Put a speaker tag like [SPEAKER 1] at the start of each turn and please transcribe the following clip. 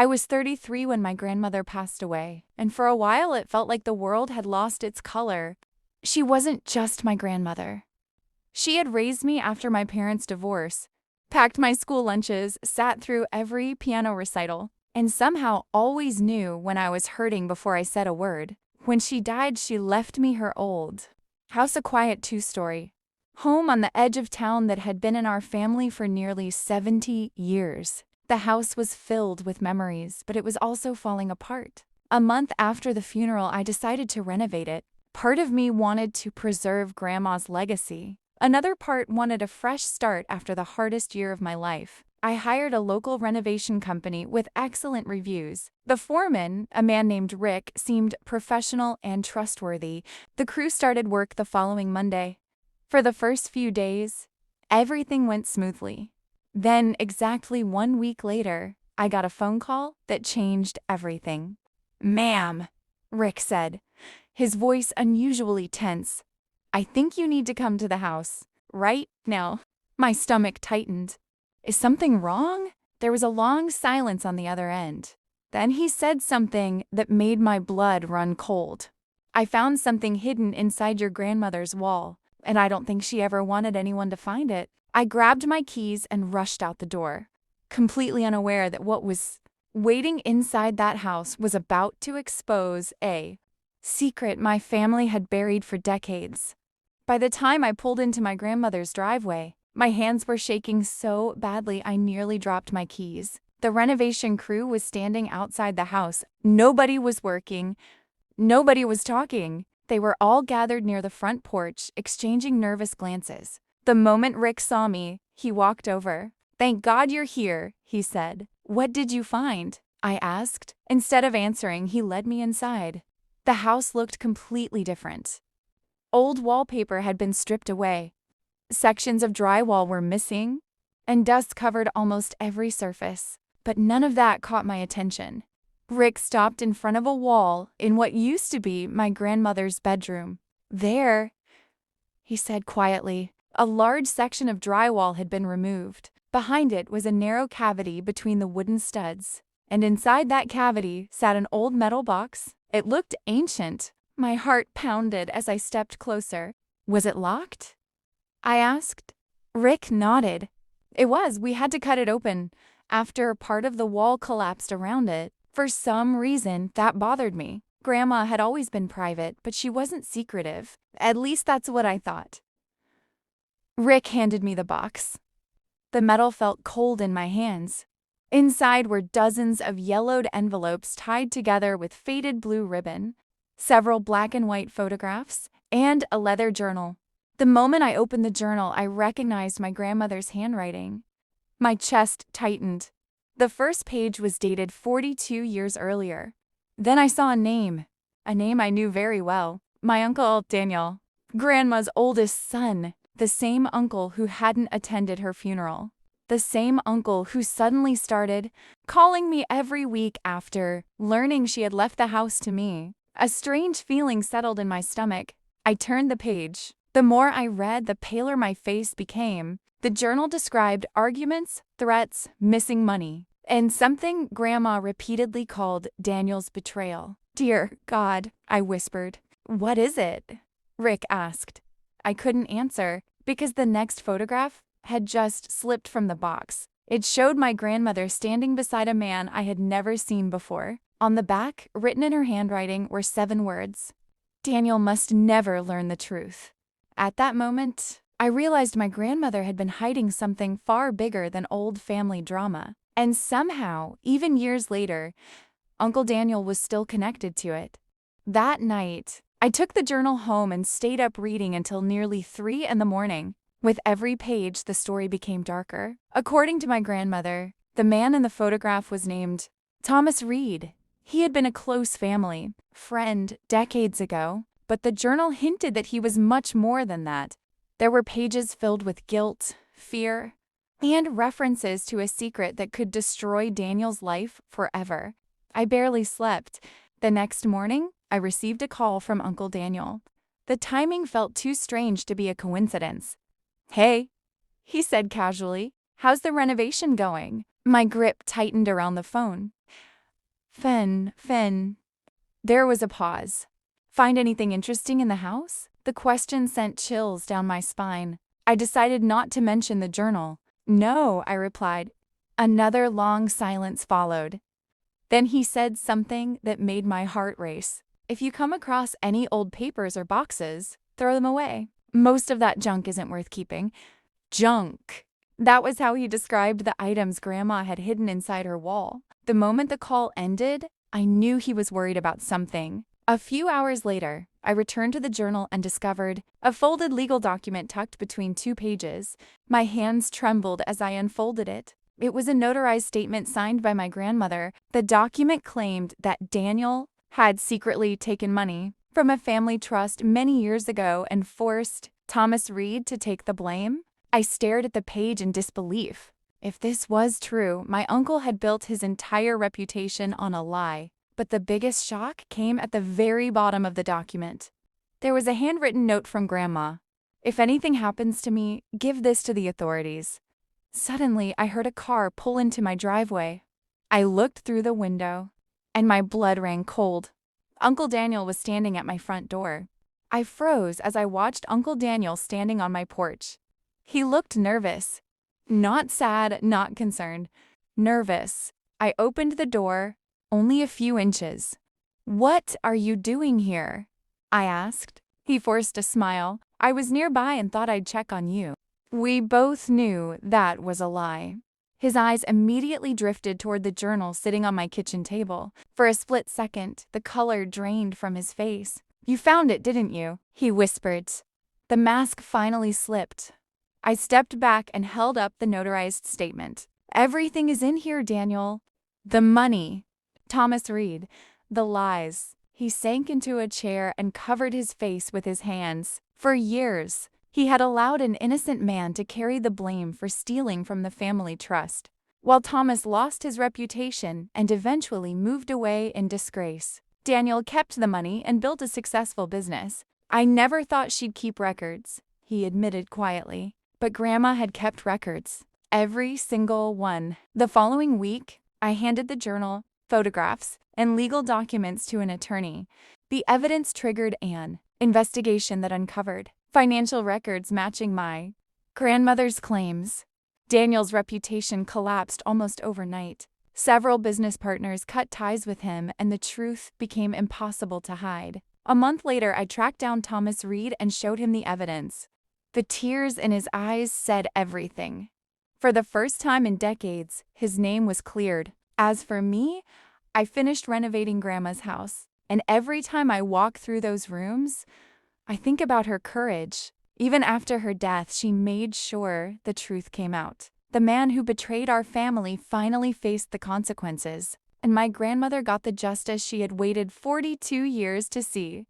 [SPEAKER 1] I was 33 when my grandmother passed away, and for a while it felt like the world had lost its color. She wasn't just my grandmother. She had raised me after my parents' divorce, packed my school lunches, sat through every piano recital, and somehow always knew when I was hurting before I said a word. When she died, she left me her old House a Quiet two-story home on the edge of town that had been in our family for nearly 70 years. The house was filled with memories, but it was also falling apart. A month after the funeral, I decided to renovate it. Part of me wanted to preserve Grandma's legacy. Another part wanted a fresh start after the hardest year of my life. I hired a local renovation company with excellent reviews. The foreman, a man named Rick, seemed professional and trustworthy. The crew started work the following Monday. For the first few days, everything went smoothly. Then, exactly 1 week later, I got a phone call that changed everything. "Ma'am," Rick said, his voice unusually tense. "I think you need to come to the house right now." My stomach tightened. Is something wrong? There was a long silence on the other end. Then he said something that made my blood run cold. "I found something hidden inside your grandmother's wall, and I don't think she ever wanted anyone to find it." I grabbed my keys and rushed out the door, completely unaware that what was waiting inside that house was about to expose a secret my family had buried for decades. By the time I pulled into my grandmother's driveway, my hands were shaking so badly I nearly dropped my keys. The renovation crew was standing outside the house. Nobody was working. Nobody was talking. They were all gathered near the front porch, exchanging nervous glances. The moment Rick saw me, he walked over. "Thank God you're here," he said. "What did you find?" I asked. Instead of answering, he led me inside. The house looked completely different. Old wallpaper had been stripped away. Sections of drywall were missing, and dust covered almost every surface. But none of that caught my attention. Rick stopped in front of a wall in what used to be my grandmother's bedroom. "There," he said quietly. A large section of drywall had been removed. Behind it was a narrow cavity between the wooden studs, and inside that cavity sat an old metal box. It looked ancient. My heart pounded as I stepped closer. "Was it locked?" I asked. Rick nodded. "It was. We had to cut it open after part of the wall collapsed around it. For some reason, that bothered me. Grandma had always been private, but she wasn't secretive. At least that's what I thought." Rick handed me the box. The metal felt cold in my hands. Inside were dozens of yellowed envelopes tied together with faded blue ribbon, several black and white photographs, and a leather journal. The moment I opened the journal, I recognized my grandmother's handwriting. My chest tightened. The first page was dated 42 years earlier. Then I saw a name I knew very well. My Uncle Daniel, Grandma's oldest son. The same uncle who hadn't attended her funeral. The same uncle who suddenly started calling me every week after learning she had left the house to me. A strange feeling settled in my stomach. I turned the page. The more I read, the paler my face became. The journal described arguments, threats, missing money, and something Grandma repeatedly called Daniel's betrayal. "Dear God," I whispered. "What is it?" Rick asked. I couldn't answer because the next photograph had just slipped from the box. It showed my grandmother standing beside a man I had never seen before. On the back, written in her handwriting, were 7 words. "Daniel must never learn the truth." At that moment, I realized my grandmother had been hiding something far bigger than old family drama. And somehow, even years later, Uncle Daniel was still connected to it. That night, I took the journal home and stayed up reading until nearly 3 in the morning. With every page, the story became darker. According to my grandmother, the man in the photograph was named Thomas Reed. He had been a close family friend decades ago, but the journal hinted that he was much more than that. There were pages filled with guilt, fear, and references to a secret that could destroy Daniel's life forever. I barely slept. The next morning, I received a call from Uncle Daniel. The timing felt too strange to be a coincidence. "Hey," he said casually, "how's the renovation going?" My grip tightened around the phone. Finn. There was a pause. Find anything interesting in the house? The question sent chills down my spine. I decided not to mention the journal. No, I replied. Another long silence followed. Then he said something that made my heart race. If you come across any old papers or boxes, throw them away. Most of that junk isn't worth keeping. Junk. That was how he described the items Grandma had hidden inside her wall. The moment the call ended, I knew he was worried about something. A few hours later, I returned to the journal and discovered a folded legal document tucked between 2 pages. My hands trembled as I unfolded it. It was a notarized statement signed by my grandmother. The document claimed that Daniel had secretly taken money from a family trust many years ago and forced Thomas Reed to take the blame. I stared at the page in disbelief. If this was true, my uncle had built his entire reputation on a lie. But the biggest shock came at the very bottom of the document. There was a handwritten note from Grandma. If anything happens to me, give this to the authorities. Suddenly, I heard a car pull into my driveway. I looked through the window, and my blood ran cold. Uncle Daniel was standing at my front door. I froze as I watched Uncle Daniel standing on my porch. He looked nervous. Not sad, not concerned. Nervous. I opened the door, only a few inches. "What are you doing here?" I asked. He forced a smile. "I was nearby and thought I'd check on you." We both knew that was a lie. His eyes immediately drifted toward the journal sitting on my kitchen table. For a split second, the color drained from his face. "You found it, didn't you?" he whispered. The mask finally slipped. I stepped back and held up the notarized statement. "Everything is in here, Daniel. The money, Thomas Reed, the lies." He sank into a chair and covered his face with his hands. For years, he had allowed an innocent man to carry the blame for stealing from the family trust, while Thomas lost his reputation and eventually moved away in disgrace. Daniel kept the money and built a successful business. "I never thought she'd keep records," he admitted quietly. But Grandma had kept records. Every single one. The following week, I handed the journal, photographs, and legal documents to an attorney. The evidence triggered an investigation that uncovered financial records matching my grandmother's claims. Daniel's reputation collapsed almost overnight. Several business partners cut ties with him, and the truth became impossible to hide. A month later, I tracked down Thomas Reed and showed him the evidence. The tears in his eyes said everything. For the first time in decades, his name was cleared. As for me, I finished renovating Grandma's house, and every time I walk through those rooms, I think about her courage. Even after her death, she made sure the truth came out. The man who betrayed our family finally faced the consequences, and my grandmother got the justice she had waited 42 years to see.